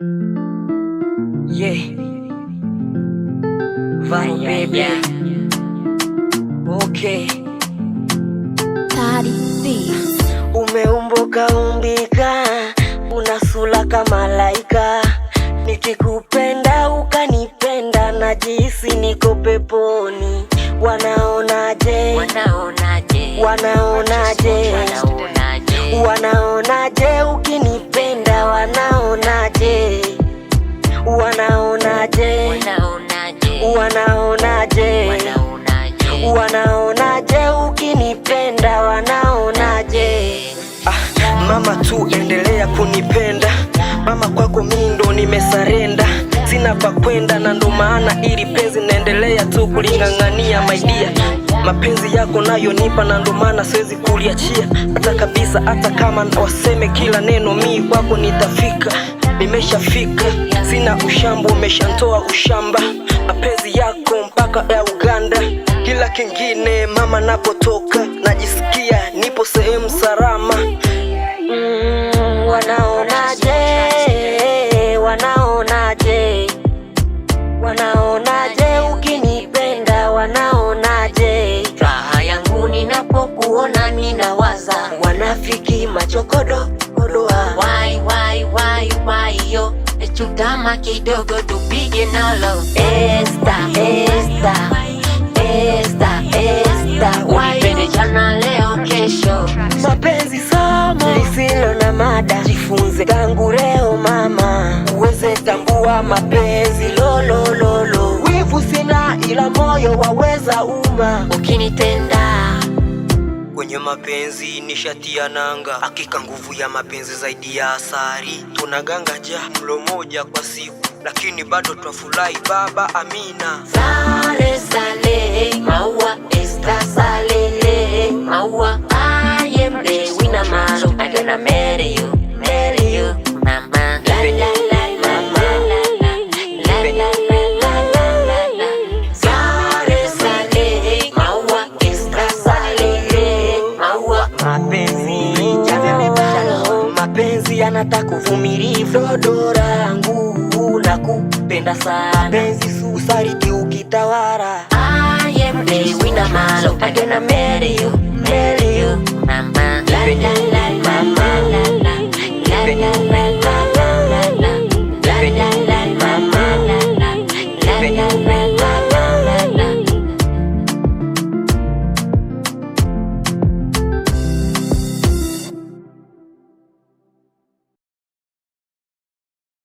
Yeah. Vamos baby. Okay. Umeumbuka umbika, una sura kama malaika. Nikikupenda ukanipenda, najihisi niko peponi. Wanaonaje? Wanaonaje? Wanaonaje? Wanaonaje ukinipenda? Wanaonaje? Wanaonaje? Wanaonaje? Wanaonaje ukinipenda? Wanaonaje? Mama tu endelea kunipenda, mama kwako mimi ndo nimesarenda. Sina pa kwenda na ndo maana ili penzi naendelea tu kulingangania my dear. Mapenzi yako nayo nipa na ndo maana siwezi kuliachia hata kabisa, hata kama waseme kila neno mimi kwako nitafika. Nimeshafika, sina ushambo, umeshantoa ushamba. Mapenzi yako mpaka ya Uganda, kila kingine mama napotoka najisikia nipo sehemu salama. Wanaonaje? Wanaonaje? Wanaonaje ukinipenda? Wanaonaje? Raha yangu ninapokuona ninawaza, wanafiki machokodo kodoa. Why yo, chutama kidogo tupige nalo. Esta unipende jana leo kesho. Mapenzi somo lisilo na mada, jifunze tangu leo mama, uweze tambua mapenzi lolo. Wivu sina ila moyo waweza uma ukinitenda. Kwenye mapenzi nishatia nanga, hakika nguvu ya mapenzi zaidi ya asari. Tunaganga mlo moja kwa siku, lakini bado twafurahi baba amina. Sale maua esta sale maua. I am the winner man, I gonna marry you mama. La la la la la la la la. Sale maua esta sale maua. Mapenzi yanataka uvumilivu, dodora nguvu na kupenda sana. Mapenzi susariti ukitawara. I am the winner man, I gonna marry you